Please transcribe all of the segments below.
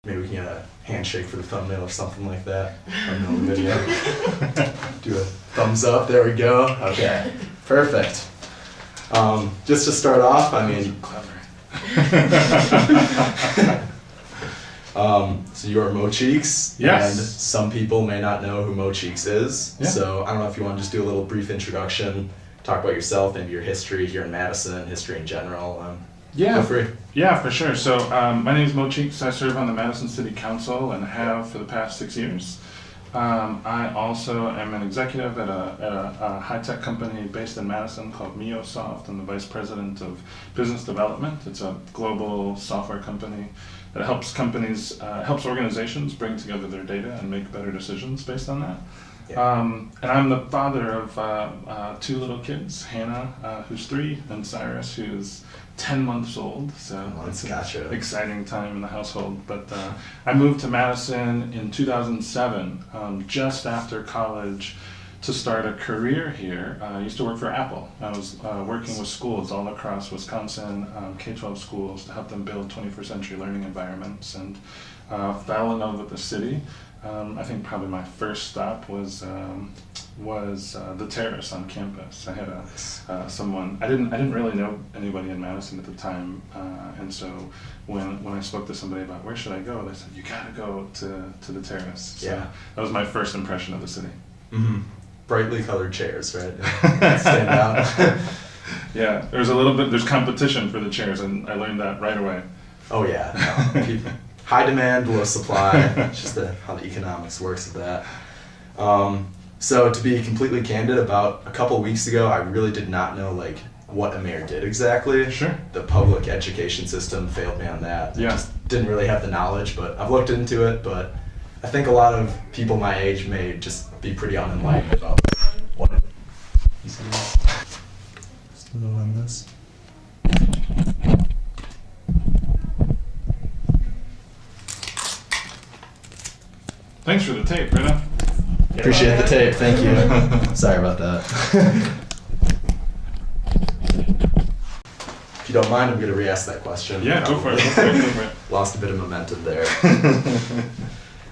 Maybe we can get a handshake for the thumbnail or something like that. Thumbnail of the video. Do a thumbs up. There we go. Okay. Perfect. Just to start off, I mean, so you are Mo Cheeks. Yes. And some people may not know who Mo Cheeks is. Yeah. So I don't know if you want to just do a little brief introduction, talk about yourself, maybe your history here in Madison, history in general. Yeah, Feel free. Yeah, for sure. So my name is Mo Cheeks. I serve on the Madison City Council and have for the past 6 years. I also am an executive at a high-tech company based in Madison called Mayoral. I'm the vice president of business development. It's a global software company that helps organizations bring together their data and make better decisions based on that. Yeah. And I'm the father of 2 little kids, Hannah, who's 3, and Cyrus, who's 10 months old, so it's an exciting time in the household. But I moved to Madison in 2007, just after college, to start a career here. I used to work for Apple. I was working with schools all across Wisconsin, K-12 schools, to help them build 21st century learning environments, and fell in love with the city. I think probably my first stop was the terrace on campus. I had someone. I didn't really know anybody in Madison at the time, and so when I spoke to somebody about where should I go, they said you gotta go to the terrace. So yeah, that was my first impression of the city. Mm-hmm. Brightly colored chairs, right? Stand out. Yeah, there's competition for the chairs, and I learned that right away. Oh yeah, no. High demand, low supply. It's just how the economics works of that. So to be completely candid, about a couple weeks ago, I really did not know what a mayor did exactly. Sure. The public education system failed me on that. Yeah. Just didn't really have the knowledge, but I've looked into it. But I think a lot of people my age may just be pretty unenlightened about what it is. Still on this. Thanks for the tape, Britta. Appreciate the tape, thank you. Sorry about that. If you don't mind, I'm going to re-ask that question. Yeah, go for it. Lost a bit of momentum there.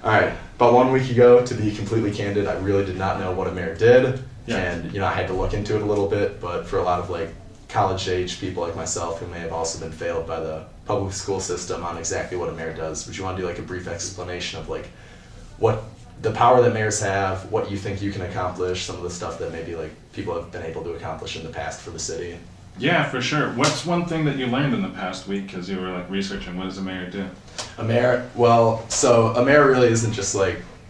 Alright, about 1 week ago, to be completely candid, I really did not know what a mayor did. Yeah. And I had to look into it a little bit, but for a lot of college-age people like myself who may have also been failed by the public school system on exactly what a mayor does, would you want to do a brief explanation of what the power that mayors have, what you think you can accomplish, some of the stuff that maybe people have been able to accomplish in the past for the city? Yeah, for sure. What's one thing that you learned in the past week as you were researching? What does a mayor do? A mayor really isn't just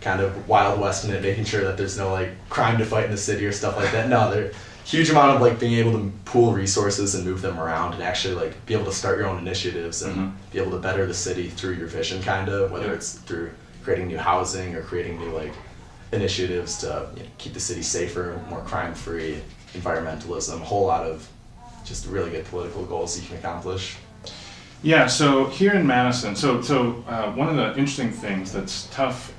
kind of Wild West in it, making sure that there's no crime to fight in the city or stuff like that. No, there's a huge amount of being able to pool resources and move them around and actually be able to start your own initiatives and be able to better the city through your vision, kind of, whether it's through creating new housing or creating new initiatives to keep the city safer, more crime-free, environmentalism, a whole lot of just really good political goals you can accomplish. Yeah, so here in Madison, so one of the interesting things that's tough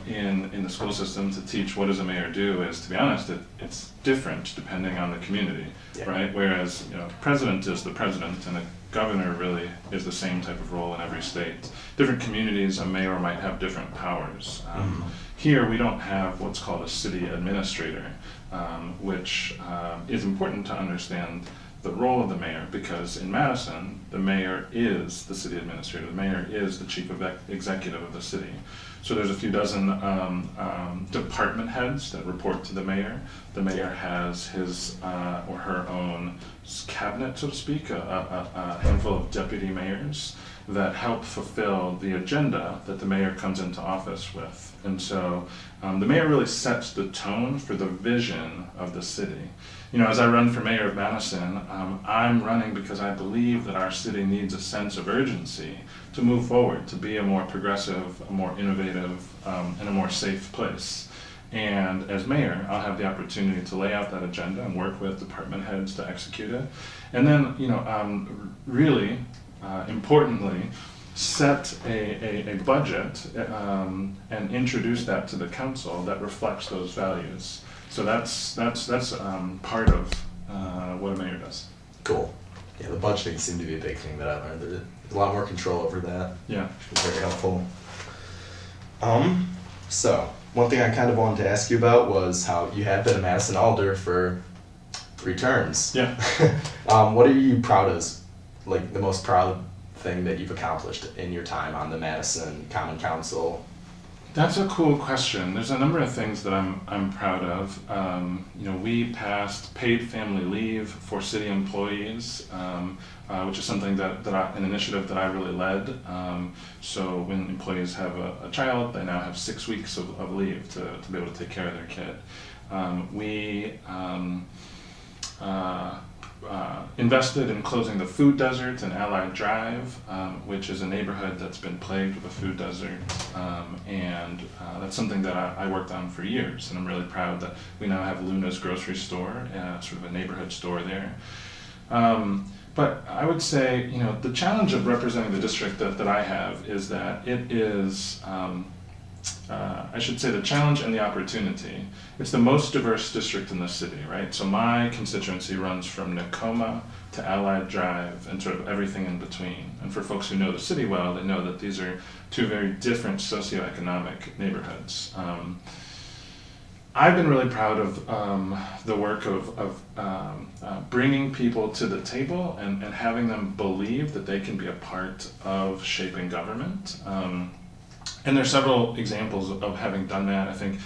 in the school system to teach what does a mayor do is, to be honest, it's different depending on the community, right? Whereas the president is the president and the governor really is the same type of role in every state. Different communities, a mayor might have different powers. Here we don't have what's called a city administrator, which is important to understand the role of the mayor, because in Madison, the mayor is the city administrator. The mayor is the chief executive of the city. So there's a few dozen department heads that report to the mayor. The mayor has his or her own cabinet, so to speak, a handful of deputy mayors that help fulfill the agenda that the mayor comes into office with. And so the mayor really sets the tone for the vision of the city. As I run for mayor of Madison, I'm running because I believe that our city needs a sense of urgency to move forward, to be a more progressive, a more innovative, and a more safe place. And as mayor, I'll have the opportunity to lay out that agenda and work with department heads to execute it. And then, really importantly, set a budget and introduce that to the council that reflects those values. So that's part of what a mayor does. Cool. Yeah, the budgeting seemed to be a big thing that I learned. There's a lot more control over that. Yeah. Which was very helpful. So one thing I kind of wanted to ask you about was how you had been a Madison Alder for 3 terms. Yeah. What are you proud of, like the most proud thing that you've accomplished in your time on the Madison Common Council? That's a cool question. There's a number of things that I'm proud of. We passed paid family leave for city employees, which is something an initiative that I really led. So when employees have a child, they now have 6 weeks of leave to be able to take care of their kid. We invested in closing the food desert in Allied Drive, which is a neighborhood that's been plagued with a food desert, and that's something that I worked on for years, and I'm really proud that we now have Luna's grocery store, sort of a neighborhood store there. But I would say, the challenge of representing the district that I have is that it is, I should say the challenge and the opportunity. It's the most diverse district in the city, right? So my constituency runs from Nakoma to Allied Drive and sort of everything in between. And for folks who know the city well, they know that these are 2 very different socioeconomic neighborhoods. I've been really proud of the work of bringing people to the table and having them believe that they can be a part of shaping government. And there's several examples of having done that. I think,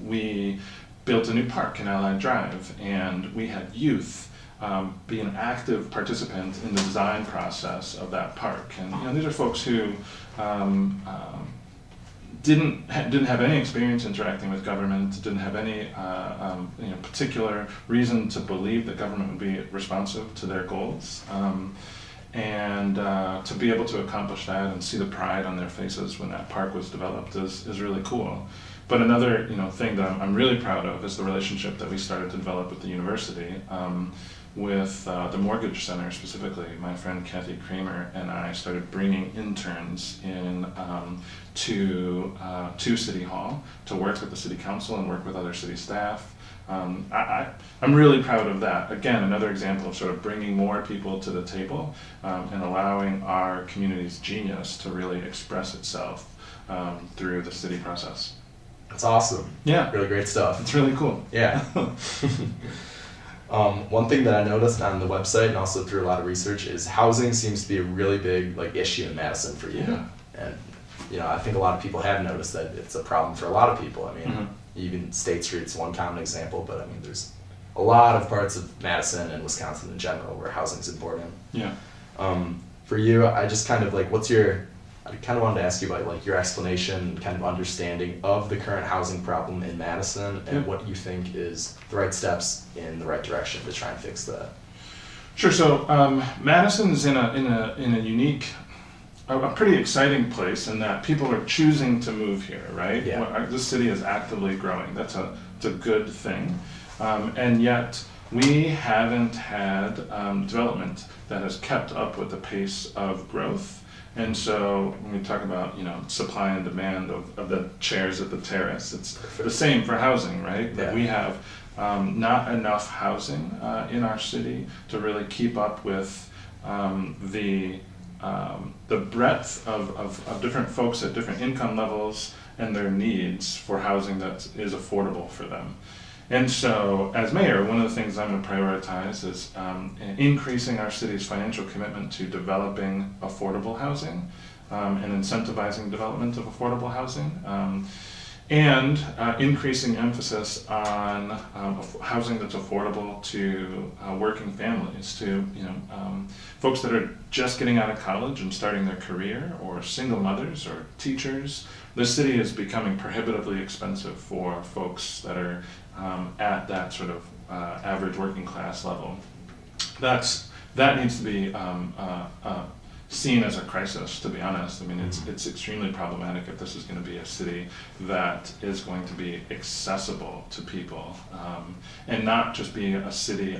we built a new park in Allied Drive, and we had youth be an active participant in the design process of that park. And these are folks who didn't have any experience interacting with government, didn't have any particular reason to believe that government would be responsive to their goals. And to be able to accomplish that and see the pride on their faces when that park was developed is really cool. But another thing that I'm really proud of is the relationship that we started to develop with the university, with the Mortgage Center specifically. My friend Kathy Kramer and I started bringing interns in to City Hall to work with the City Council and work with other city staff. I'm really proud of that. Again, another example of sort of bringing more people to the table and allowing our community's genius to really express itself through the city process. That's awesome. Yeah. Really great stuff. It's really cool. Yeah. One thing that I noticed on the website and also through a lot of research is housing seems to be a really big issue in Madison for you. Yeah. And I think a lot of people have noticed that it's a problem for a lot of people. I mean, Mm-hmm. even State Street's one common example, but I mean, there's a lot of parts of Madison and Wisconsin in general where housing's important. Yeah. For you, I just kind of I kind of wanted to ask you about your explanation, kind of understanding of the current housing problem in Madison and what you think is the right steps in the right direction to try and fix that. Sure. So Madison's in a unique, a pretty exciting place in that people are choosing to move here, right? Yeah. This city is actively growing. It's a good thing, and yet we haven't had development that has kept up with the pace of growth. And so when we talk about supply and demand of the chairs at the terrace, it's the same for housing, right? That we have not enough housing in our city to really keep up with the breadth of different folks at different income levels and their needs for housing that is affordable for them. And so, as mayor, one of the things I'm going to prioritize is increasing our city's financial commitment to developing affordable housing and incentivizing development of affordable housing, and increasing emphasis on housing that's affordable to working families, to folks that are just getting out of college and starting their career, or single mothers or teachers. This city is becoming prohibitively expensive for folks that are at that sort of average working class level. That needs to be seen as a crisis, to be honest. I mean, it's extremely problematic if this is going to be a city that is going to be accessible to people, and not just be a city.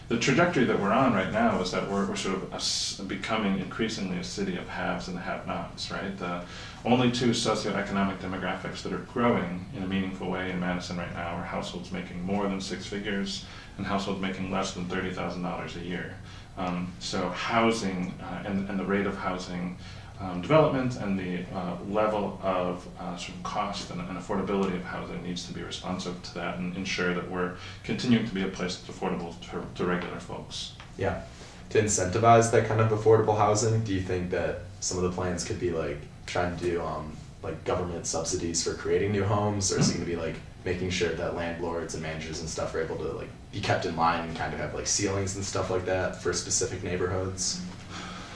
The trajectory that we're on right now is that we're sort of becoming increasingly a city of haves and have-nots, right? The only 2 socioeconomic demographics that are growing in a meaningful way in Madison right now are households making more than 6 figures and households making less than $30,000 a year. So housing and the rate of housing development and the level of sort of cost and affordability of housing needs to be responsive to that and ensure that we're continuing to be a place that's affordable to regular folks. Yeah. To incentivize that kind of affordable housing, do you think that some of the plans could be like trying to do like government subsidies for creating new homes, or is it going to be like making sure that landlords and managers and stuff are able to like be kept in line and kind of have like ceilings and stuff like that for specific neighborhoods?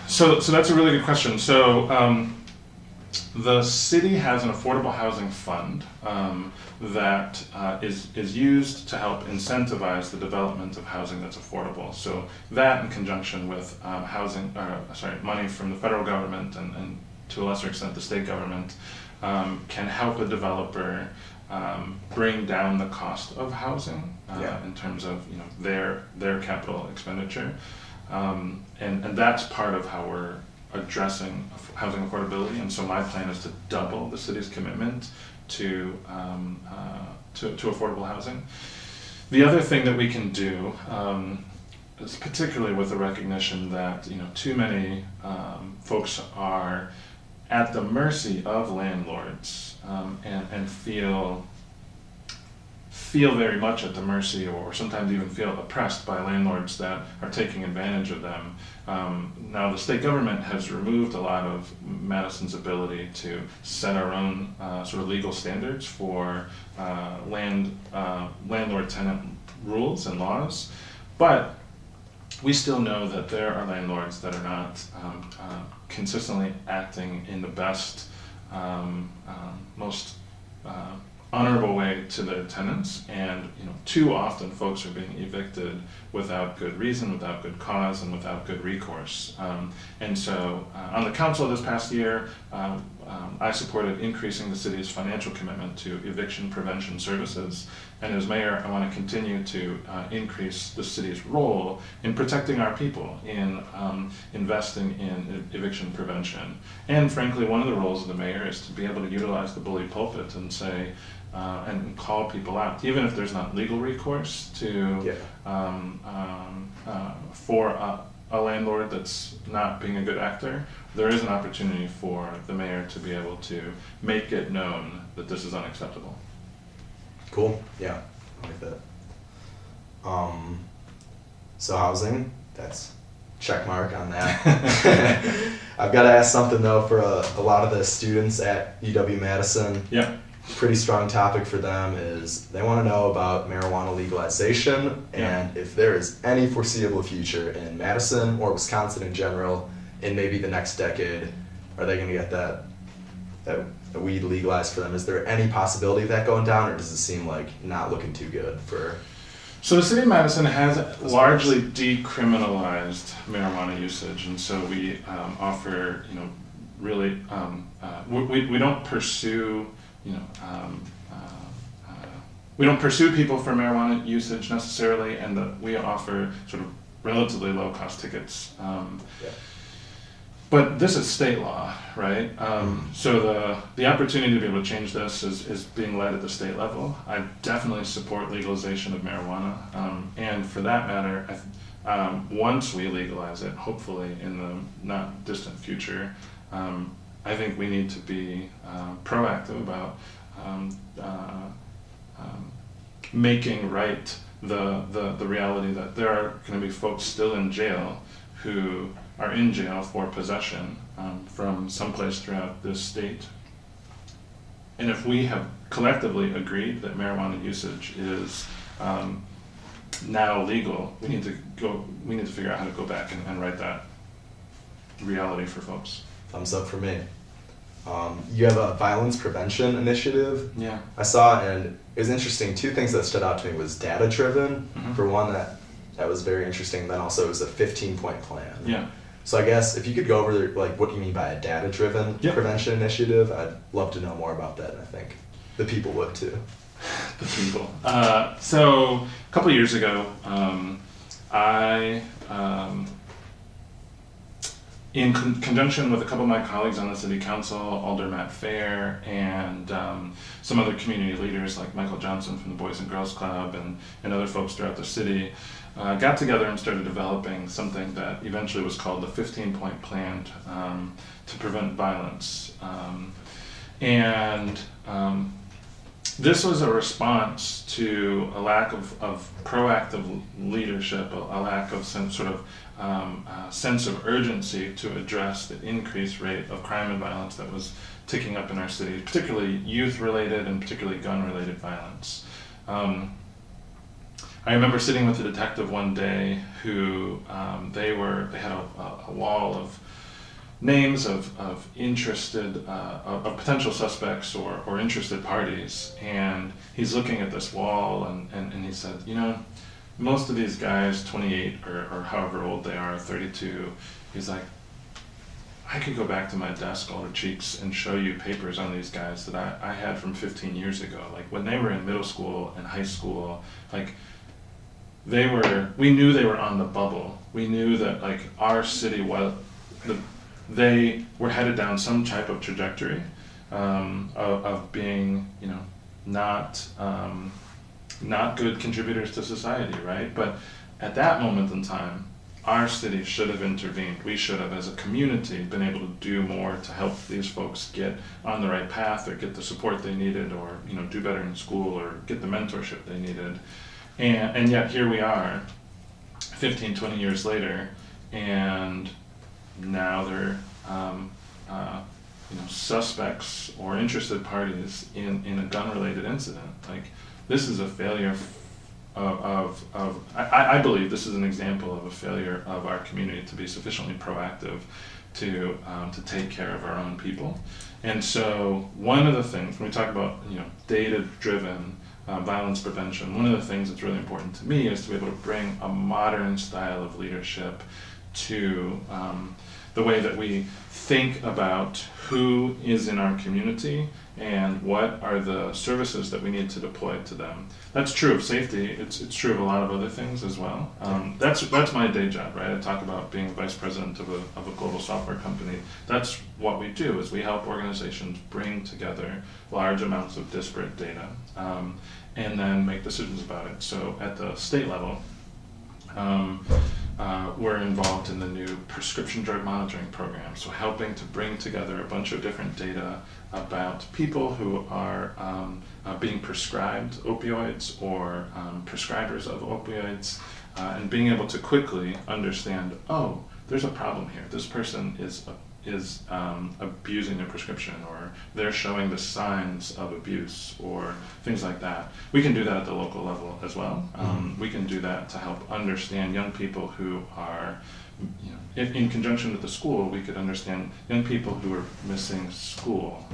So that's a really good question. So the city has an affordable housing fund that is used to help incentivize the development of housing that's affordable. So that, in conjunction with money from the federal government and to a lesser extent the state government, can help a developer bring down the cost of housing in terms of their capital expenditure, and that's part of how we're addressing housing affordability. And so my plan is to double the city's commitment to affordable housing. The other thing that we can do is, particularly with the recognition that too many folks are at the mercy of landlords and feel very much at the mercy, or sometimes even feel oppressed by landlords that are taking advantage of them. Now the state government has removed a lot of Madison's ability to set our own sort of legal standards for landlord-tenant rules and laws, but we still know that there are landlords that are not consistently acting in the best, most honorable way to their tenants, and too often folks are being evicted without good reason, without good cause, and without good recourse. And so on the council this past year, I supported increasing the city's financial commitment to eviction prevention services. And as mayor, I want to continue to increase the city's role in protecting our people, in investing in eviction prevention. And frankly, one of the roles of the mayor is to be able to utilize the bully pulpit and say, and call people out, even if there's not legal recourse for a landlord that's not being a good actor. There is an opportunity for the mayor to be able to make it known that this is unacceptable. Cool. Yeah, I like that. So housing, that's check mark on that. I've got to ask something though for a lot of the students at UW-Madison. Yeah. Pretty strong topic for them is they want to know about marijuana legalization and if there is any foreseeable future in Madison or Wisconsin in general in maybe the next decade. Are they going to get that weed legalized for them? Is there any possibility of that going down, or does it seem like not looking too good for? So the city of Madison has largely decriminalized marijuana usage, and so we offer, really, we don't pursue, we don't pursue people for marijuana usage necessarily, and we offer sort of relatively low-cost tickets. But this is state law, right? So the opportunity to be able to change this is being led at the state level. I definitely support legalization of marijuana, and for that matter, once we legalize it, hopefully in the not distant future, I think we need to be proactive about making right the reality that there are going to be folks still in jail who are in jail for possession from someplace throughout this state. And if we have collectively agreed that marijuana usage is now legal, we need to figure out how to go back and write that reality for folks. Thumbs up for me. You have a violence prevention initiative. Yeah. I saw, and it was interesting. Two things that stood out to me was data driven. Mm-hmm. For one, that was very interesting. Then also it was a 15-point plan. Yeah. So I guess if you could go over like what you mean by a data driven prevention initiative, I'd love to know more about that, and I think the people would too. The people. So a couple of years ago, I in conjunction with a couple of my colleagues on the city council, Alder Matt Fair, and some other community leaders like Michael Johnson from the Boys and Girls Club and other folks throughout the city, got together and started developing something that eventually was called the 15-point plan to prevent violence. This was a response to a lack of proactive leadership, a lack of some sort of sense of urgency to address the increased rate of crime and violence that was ticking up in our city, particularly youth-related and particularly gun-related violence. I remember sitting with a detective one day who they had a wall of names of interested, of potential suspects or interested parties, and he's looking at this wall and he said, you know, most of these guys, 28 or however old they are, 32, he's like, I could go back to my desk, Alder Cheeks, and show you papers on these guys that I had from 15 years ago. Like when they were in middle school and high school, like we knew they were on the bubble. We knew that like our city they were headed down some type of trajectory of being, you know, not good contributors to society, right? But at that moment in time, our city should have intervened. We should have, as a community, been able to do more to help these folks get on the right path or get the support they needed or, you know, do better in school or get the mentorship they needed. And yet here we are, 15, 20 years later, and now they're you know, suspects or interested parties in a gun-related incident. Like, this is a failure I believe this is an example of a failure of our community to be sufficiently proactive to take care of our own people. And so one of the things, when we talk about, you know, data-driven violence prevention, one of the things that's really important to me is to be able to bring a modern style of leadership to the way that we think about who is in our community and what are the services that we need to deploy to them. That's true of safety. It's true of a lot of other things as well. That's my day job, right? I talk about being vice president of a global software company. That's what we do, is we help organizations bring together large amounts of disparate data and then make decisions about it. So at the state level, we're involved in the new prescription drug monitoring program, so helping to bring together a bunch of different data about people who are being prescribed opioids or prescribers of opioids, and being able to quickly understand, oh, there's a problem here. This person is abusing their prescription, or they're showing the signs of abuse, or things like that. We can do that at the local level as well. We can do that to help understand young people who are, you know, in conjunction with the school, we could understand young people who are missing school,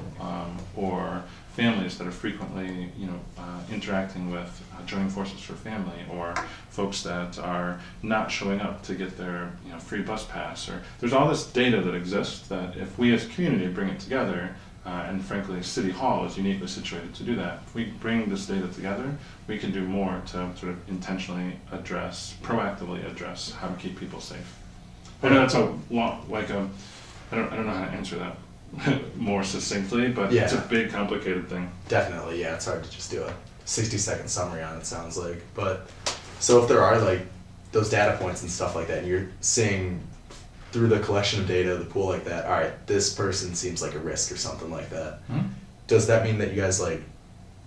or families that are frequently, you know, interacting with joining forces for family, or folks that are not showing up to get their, you know, free bus pass. Or there's all this data that exists that if we as a community bring it together, and frankly City Hall is uniquely situated to do that. If we bring this data together, we can do more to sort of intentionally proactively address how to keep people safe. I know that's a long, like a, I don't know how to answer that more succinctly, but Yeah. It's a big, complicated thing. Definitely, yeah. It's hard to just do a 60-second summary on it, sounds like. But so if there are like those data points and stuff like that, and you're seeing through the collection of data, the pool like that, all right, this person seems like a risk or something like that. Does that mean that you guys like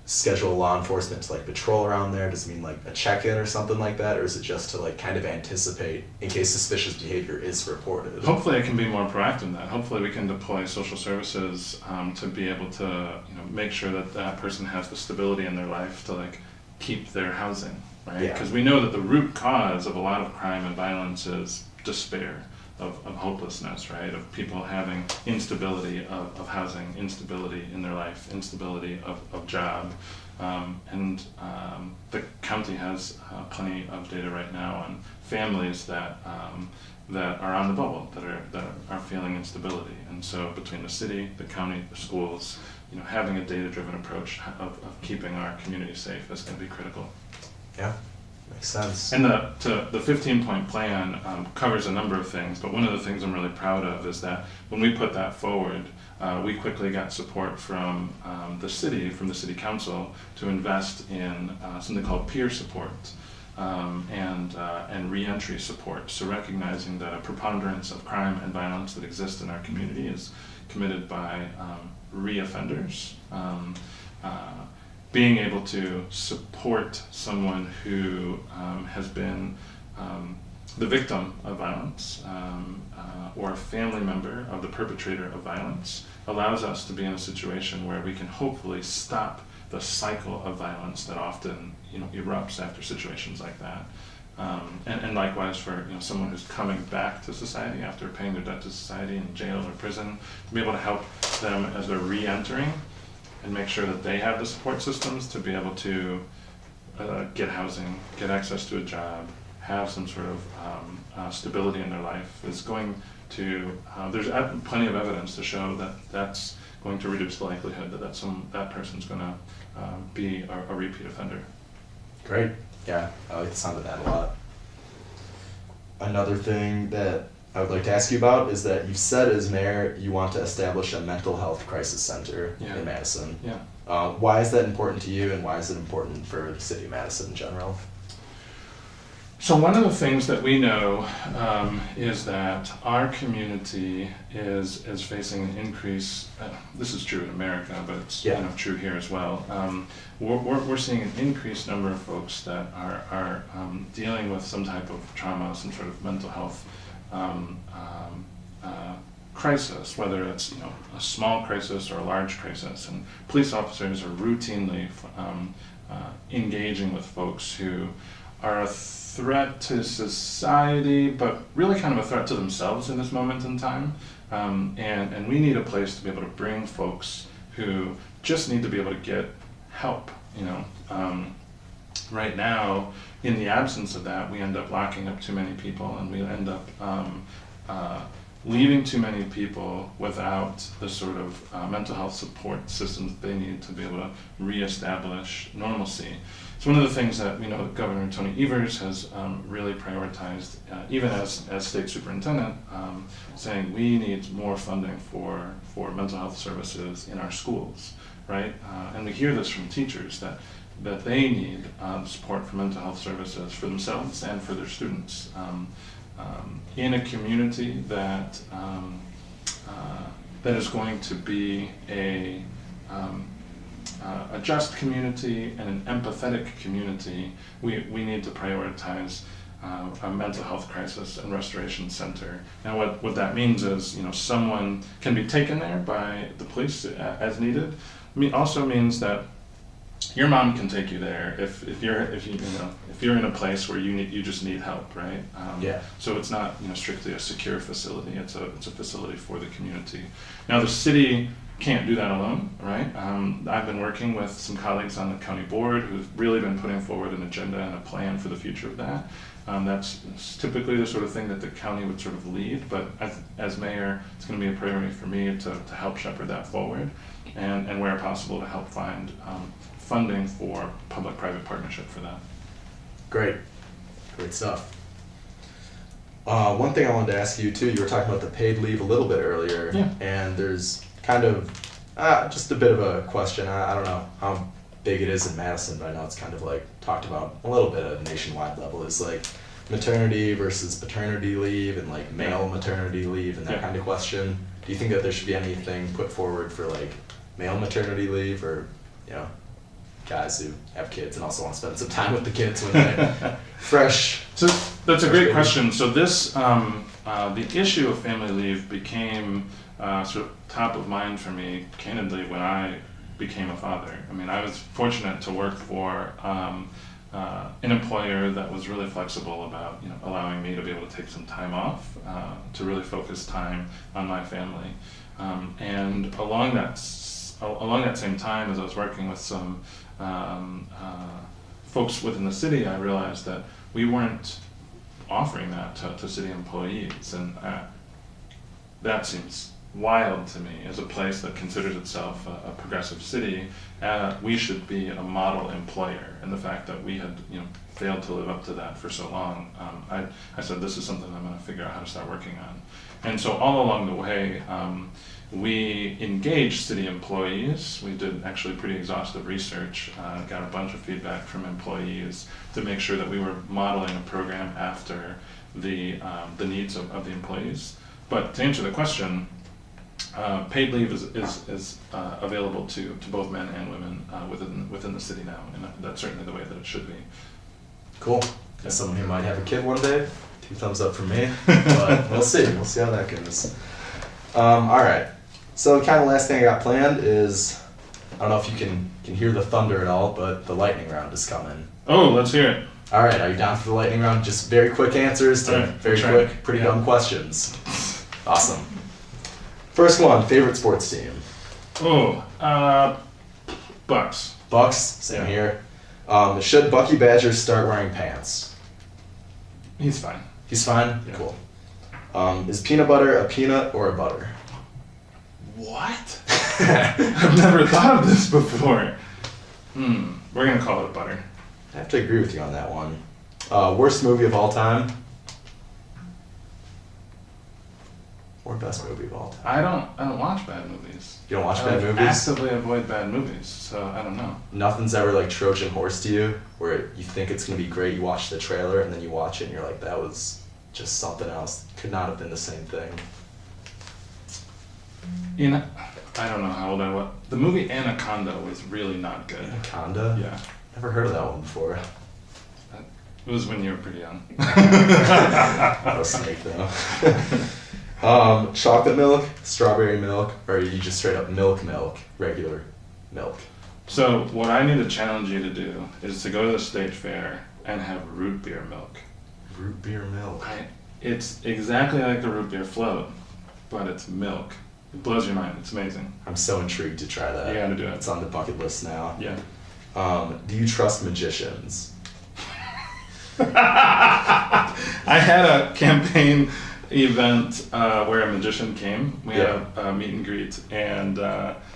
schedule law enforcement to like patrol around there? Does it mean like a check-in or something like that, or is it just to like kind of anticipate in case suspicious behavior is reported? Hopefully I can be more proactive in that. Hopefully we can deploy social services to be able to, you know, make sure that that person has the stability in their life to like keep their housing, right? Yeah. Because we know that the root cause of a lot of crime and violence is despair, of hopelessness, right? Of people having instability of housing, instability in their life, instability of job. And the county has plenty of data right now on families that are on the bubble, that are feeling instability. And so between the city, the county, the schools, you know, having a data-driven approach of keeping our community safe is going to be critical. Yeah. Makes sense. And the 15-point plan covers a number of things, but one of the things I'm really proud of is that when we put that forward, we quickly got support from the city council, to invest in something called peer support and reentry support. So recognizing that a preponderance of crime and violence that exists in our community is committed by reoffenders. Being able to support someone who has been the victim of violence or a family member of the perpetrator of violence allows us to be in a situation where we can hopefully stop the cycle of violence that often erupts after situations like that. And likewise for someone who's coming back to society after paying their debt to society in jail or prison, to be able to help them as they're re-entering and make sure that they have the support systems to be able to get housing, get access to a job, have some sort of stability in their life is going to, there's plenty of evidence to show that that's going to reduce the likelihood that person's going to be a repeat offender. Great. Yeah, I like the sound of that a lot. Another thing that I would like to ask you about is that you've said as mayor you want to establish a mental health crisis center in Madison. Yeah. Why is that important to you, and why is it important for the city of Madison in general? So one of the things that we know is that our community is facing an increase. This is true in America, but it's true here as well. We're seeing an increased number of folks that are dealing with some type of trauma, some sort of mental health crisis, whether it's a small crisis or a large crisis. And police officers are routinely engaging with folks who are a threat to society, but really kind of a threat to themselves in this moment in time. And we need a place to be able to bring folks who just need to be able to get help. Right now, in the absence of that, we end up locking up too many people, and we end up leaving too many people without the sort of mental health support systems they need to be able to reestablish normalcy. So one of the things that we know that Governor Tony Evers has really prioritized, even as state superintendent, saying we need more funding for mental health services in our schools, right? And we hear this from teachers that they need support for mental health services for themselves and for their students. In a community that is going to be a just community and an empathetic community, we need to prioritize a mental health crisis and restoration center. And what that means is, someone can be taken there by the police as needed. Also means that your mom can take you there if you're in a place where you just need help, right? So it's not strictly a secure facility. It's a facility for the community. Now the city can't do that alone, right? I've been working with some colleagues on the county board who've really been putting forward an agenda and a plan for the future of that. That's typically the sort of thing that the county would sort of lead, but as mayor, it's going to be a priority for me to help shepherd that forward, and where possible to help find funding for public-private partnership for that. Great stuff. One thing I wanted to ask you too, you were talking about the paid leave a little bit earlier, and there's kind of just a bit of a question. I don't know how big it is in Madison, but I know it's kind of like talked about a little bit at a nationwide level. Is like maternity versus paternity leave and like male maternity leave and that kind of question. Do you think that there should be anything put forward for like male maternity leave, or guys who have kids and also want to spend some time with the kids when they're fresh? So that's a great question. So this, the issue of family leave became sort of top of mind for me, candidly, when I became a father. I mean, I was fortunate to work for an employer that was really flexible about allowing me to be able to take some time off to really focus time on my family. And along that same time, as I was working with some folks within the city, I realized that we weren't offering that to city employees, and that seems wild to me as a place that considers itself a progressive city. We should be a model employer, and the fact that we had failed to live up to that for so long, I said this is something I'm going to figure out how to start working on. And so all along the way, we engaged city employees. We did actually pretty exhaustive research, got a bunch of feedback from employees to make sure that we were modeling a program after the needs of the employees. But to answer the question, paid leave is available to both men and women within the city now, and that's certainly the way that it should be. Cool. As someone who might have a kid one day, 2 thumbs up from me. But we'll see. We'll see how that goes. All right. So the kind of last thing I got planned is, I don't know if you can hear the thunder at all, but the lightning round is coming. Oh, let's hear it. All right. Are you down for the lightning round? Just very quick answers to very quick, pretty dumb questions. Awesome. First one, favorite sports team? Oh, Bucks. Bucks, same here. Should Bucky Badger start wearing pants? He's fine. He's fine? Yeah. Cool. Is peanut butter a peanut or a butter? What? I've never thought of this before. We're going to call it a butter. I have to agree with you on that one. Worst movie of all time? Or best movie of all time? I don't watch bad movies. You don't watch I bad movies? actively avoid bad movies, so I don't know. Nothing's ever like Trojan horse to you, where you think it's going to be great, you watch the trailer, and then you watch it and you're like, that was just something else. Could not have been the same thing. I don't know how old I was. The movie Anaconda was really not good. Anaconda? Yeah. Never heard of that one before. It was when you were pretty young. Not a snake though. Chocolate milk, strawberry milk, or you just straight up milk, regular milk? So what I need to challenge you to do is to go to the state fair and have root beer milk. Root beer milk. It's exactly like the root beer float, but it's milk. It blows your mind. It's amazing. I'm so intrigued to try that. You gotta do it. It's on the bucket list now. Yeah. Do you trust magicians? I had a campaign event where a magician came. We had a meet and greet, and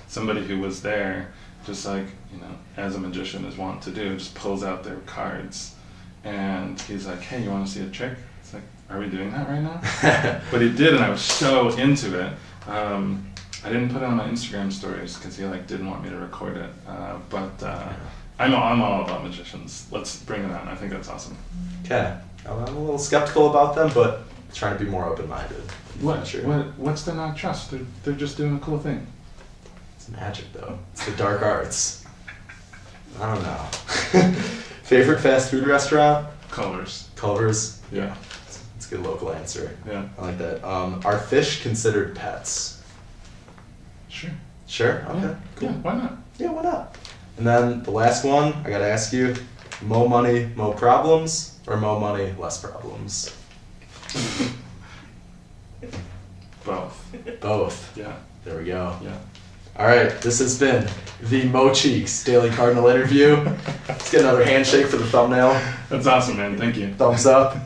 somebody who was there, just like, as a magician is wont to do, just pulls out their cards, and he's like, hey, you want to see a trick? It's like, are we doing that right now? But he did, and I was so into it. I didn't put it on my Instagram stories because he didn't want me to record it, but I'm all about magicians. Let's bring it on. I think that's awesome. Okay. I'm a little skeptical about them, but trying to be more open-minded. What's to not trust? They're just doing a cool thing. It's magic, though. It's the dark arts. I don't know. Favorite fast food restaurant? Culver's? Yeah. It's a good local answer. Yeah. I like that. Are fish considered pets? Sure. Sure? Okay. Yeah. Cool. Yeah, why not? Yeah, why not? And then the last one, I gotta ask you, mo money, mo problems, or mo money, less problems? Both. Yeah. There we go. Yeah. All right, this has been the Mo Cheeks Daily Cardinal interview. Let's get another handshake for the thumbnail. That's awesome, man. Thank you. Thumbs up.